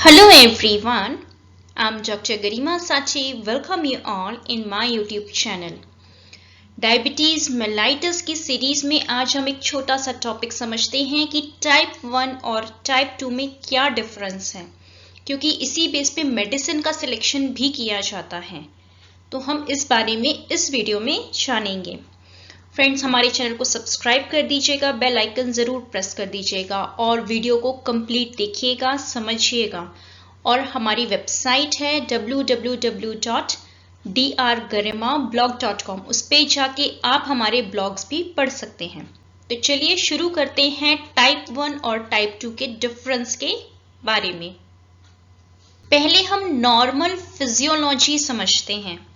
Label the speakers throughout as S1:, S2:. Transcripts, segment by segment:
S1: Hello everyone, I'm Dr. Garima Sachi. Welcome you all in my YouTube channel. Diabetes mellitus की series में आज हम एक छोटा सा टॉपिक समझते हैं कि टाइप 1 और टाइप 2 में क्या डिफरेंस है, क्योंकि इसी बेस पे मेडिसिन का सिलेक्शन भी किया जाता है। तो हम इस बारे में इस वीडियो में जानेंगे। फ्रेंड्स, हमारे चैनल को सब्सक्राइब कर दीजिएगा, बेल आइकन ज़रूर प्रेस कर दीजिएगा और वीडियो को कंप्लीट देखिएगा, समझिएगा। और हमारी वेबसाइट है www.drgarima.blog.com, उस पे जाके आप हमारे ब्लॉग्स भी पढ़ सकते हैं। तो चलिए शुरू करते हैं टाइप 1 और टाइप 2 के डिफरेंस के बारे में। पहले हम नॉर्मल फिजियोलॉजी समझते हैं।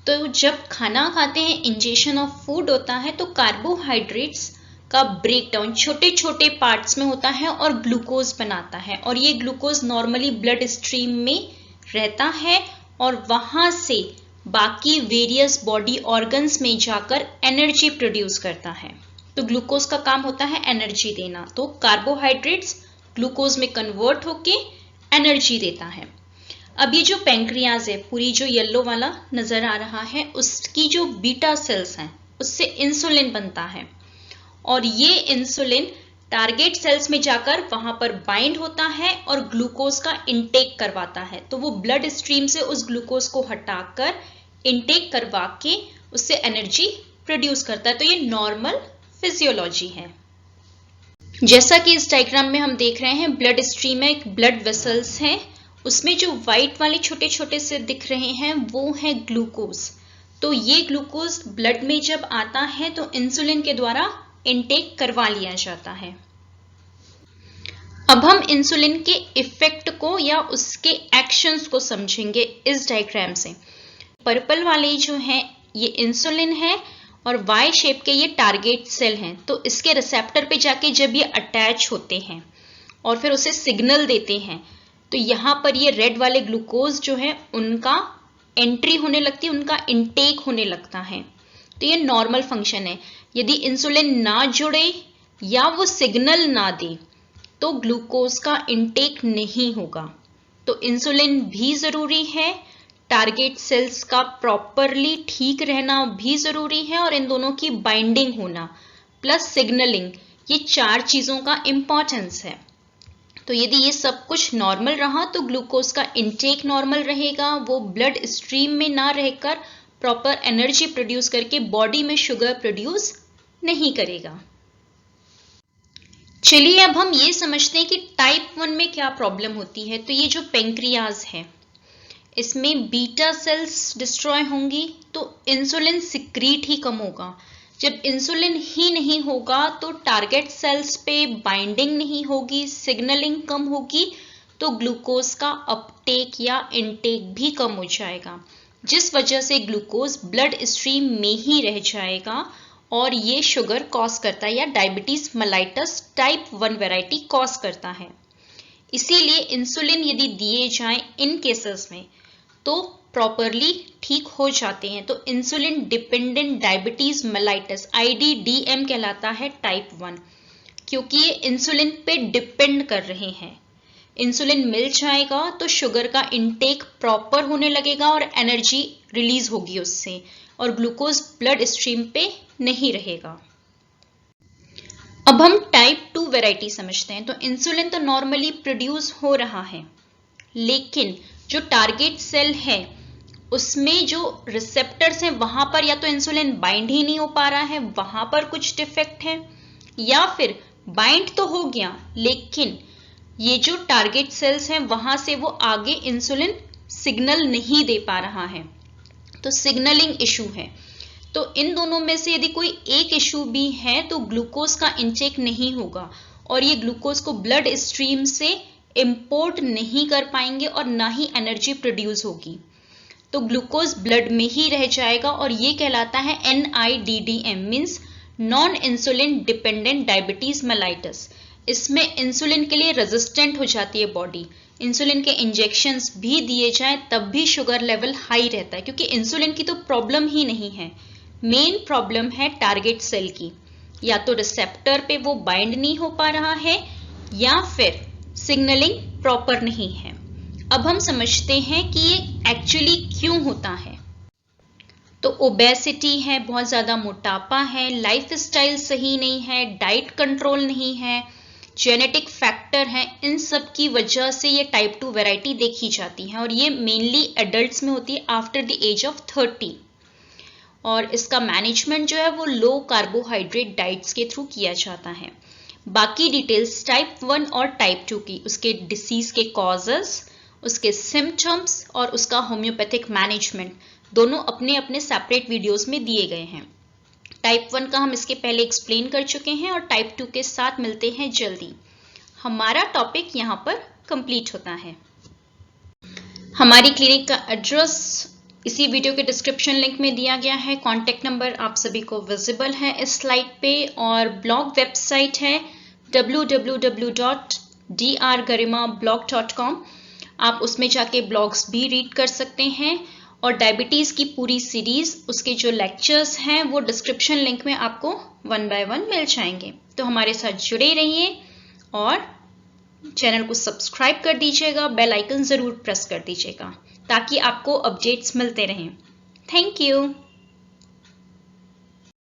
S1: तो जब खाना खाते हैं, इंजेक्शन ऑफ फूड होता है, तो कार्बोहाइड्रेट्स का ब्रेकडाउन छोटे छोटे पार्ट्स में होता है और ग्लूकोज बनाता है, और ये ग्लूकोज नॉर्मली ब्लड स्ट्रीम में रहता है और वहां से बाकी वेरियस बॉडी ऑर्गन्स में जाकर एनर्जी प्रोड्यूस करता है। तो ग्लूकोज का काम होता है एनर्जी देना, तो कार्बोहाइड्रेट्स ग्लूकोज में कन्वर्ट होके एनर्जी देता है। अब ये जो पैंक्रियाज है, पूरी जो येलो वाला नजर आ रहा है, उसकी जो बीटा सेल्स हैं उससे इंसुलिन बनता है, और ये इंसुलिन टारगेट सेल्स में जाकर वहां पर बाइंड होता है और ग्लूकोज का इंटेक करवाता है। तो वो ब्लड स्ट्रीम से उस ग्लूकोज को हटाकर इंटेक करवा के उससे एनर्जी प्रोड्यूस करता है। तो ये नॉर्मल फिजियोलॉजी है। जैसा कि इस डायग्राम में हम देख रहे हैं, ब्लड स्ट्रीम में एक ब्लड वेसल्स हैं, उसमें जो व्हाइट वाले छोटे छोटे से दिख रहे हैं वो है ग्लूकोज। तो ये ग्लूकोज ब्लड में जब आता है तो इंसुलिन के द्वारा इनटेक करवा लिया जाता है। अब हम इंसुलिन के इफेक्ट को या उसके एक्शंस को समझेंगे इस डायग्राम से। पर्पल वाले जो हैं ये इंसुलिन है और वाई शेप के ये टारगेट सेल हैं। तो इसके रिसेप्टर पे जाके जब ये अटैच होते हैं और फिर उसे सिग्नल देते हैं, तो यहाँ पर ये रेड वाले ग्लूकोज जो है उनका एंट्री होने लगती है, उनका इनटेक होने लगता है। तो ये नॉर्मल फंक्शन है। यदि इंसुलिन ना जुड़े या वो सिग्नल ना दे तो ग्लूकोज का इनटेक नहीं होगा। तो इंसुलिन भी जरूरी है, टारगेट सेल्स का प्रॉपरली ठीक रहना भी जरूरी है, और इन दोनों की बाइंडिंग होना प्लस सिग्नलिंग, ये चार चीजों का इंपॉर्टेंस है। तो यदि ये सब कुछ नॉर्मल रहा तो ग्लूकोज का इनटेक नॉर्मल रहेगा, वो ब्लड स्ट्रीम में ना रहकर प्रॉपर एनर्जी प्रोड्यूस करके बॉडी में शुगर प्रोड्यूस नहीं करेगा। चलिए अब हम ये समझते हैं कि टाइप 1 में क्या प्रॉब्लम होती है। तो ये जो पेंक्रियाज है, इसमें बीटा सेल्स डिस्ट्रॉय होंगी तो इंसुलिन सिक्रीट ही कम होगा। जब इंसुलिन ही नहीं होगा तो टारगेट सेल्स पे बाइंडिंग नहीं होगी, सिग्नलिंग कम होगी, तो ग्लूकोज का अपटेक या इनटेक भी कम हो जाएगा, जिस वजह से ग्लूकोज ब्लड स्ट्रीम में ही रह जाएगा और ये शुगर कॉज करता है या diabetes mellitus type 1 variety cause करता है। इसीलिए इंसुलिन यदि दिए जाएं इन केसेस में तो प्रॉपरली ठीक हो जाते हैं। तो insulin dependent diabetes mellitus IDDM कहलाता है टाइप 1, क्योंकि ये इंसुलिन पे डिपेंड कर रहे हैं। इंसुलिन मिल जाएगा तो शुगर का इनटेक प्रॉपर होने लगेगा और एनर्जी रिलीज होगी उससे, और ग्लूकोज ब्लड स्ट्रीम पे नहीं रहेगा। अब हम टाइप 2 वैरायटी समझते हैं। तो इंसुलिन तो नॉर्मली प्रोड्यूस हो रहा है, लेकिन जो टारगेट सेल है उसमें जो रिसेप्टर्स हैं वहां पर या तो इंसुलिन बाइंड ही नहीं हो पा रहा है, वहां पर कुछ डिफेक्ट है, या फिर बाइंड तो हो गया लेकिन ये जो टारगेट सेल्स हैं वहां से वो आगे इंसुलिन सिग्नल नहीं दे पा रहा है, तो सिग्नलिंग इशू है। तो इन दोनों में से यदि कोई एक इशू भी है तो ग्लूकोज का इंटेक नहीं होगा और ये ग्लूकोज को ब्लड स्ट्रीम से इंपोर्ट नहीं कर पाएंगे और ना ही एनर्जी प्रोड्यूस होगी। तो ग्लूकोज ब्लड में ही रह जाएगा और ये कहलाता है NIDDM, means non insulin dependent diabetes mellitus. इसमें इंसुलिन के लिए रेजिस्टेंट हो जाती है बॉडी। इंसुलिन के इंजेक्शंस भी दिए जाएं तब भी शुगर लेवल हाई रहता है, क्योंकि इंसुलिन की तो प्रॉब्लम ही नहीं है, मेन प्रॉब्लम है टारगेट सेल की। या तो रिसेप्टर पे वो बाइंड नहीं हो पा रहा है या फिर सिग्नलिंग प्रॉपर नहीं है। अब हम समझते हैं कि ये एक्चुअली क्यों होता है। तो ओबेसिटी है, बहुत ज़्यादा मोटापा है, लाइफस्टाइल सही नहीं है, डाइट कंट्रोल नहीं है, जेनेटिक फैक्टर है, इन सब की वजह से ये टाइप 2 वैरायटी देखी जाती है और ये मेनली एडल्ट्स में होती है आफ्टर द एज ऑफ 30। और इसका मैनेजमेंट जो है वो लो कार्बोहाइड्रेट डाइट्स के थ्रू किया जाता है। बाकी डिटेल्स टाइप 1 और टाइप 2 की, उसके डिसीज के कॉजेस, उसके सिम्टम्स और उसका होम्योपैथिक मैनेजमेंट, दोनों अपने अपने सेपरेट वीडियोस में दिए गए हैं। टाइप 1 का हम इसके पहले एक्सप्लेन कर चुके हैं और टाइप 2 के साथ मिलते हैं जल्दी। हमारा टॉपिक यहाँ पर कंप्लीट होता है। हमारी क्लिनिक का एड्रेस इसी वीडियो के डिस्क्रिप्शन लिंक में दिया गया है। कॉन्टैक्ट नंबर आप सभी को विजिबल है इस स्लाइड पे और ब्लॉग वेबसाइट है www.drgarimablog.com। आप उसमें जाके ब्लॉग्स भी रीड कर सकते हैं और डायबिटीज़ की पूरी सीरीज, उसके जो लेक्चर्स हैं वो डिस्क्रिप्शन लिंक में आपको 1 बाय 1 मिल जाएंगे। तो हमारे साथ जुड़े रहिए और चैनल को सब्सक्राइब कर दीजिएगा, बेल आइकन ज़रूर प्रेस कर दीजिएगा ताकि आपको अपडेट्स मिलते रहें। Thank you.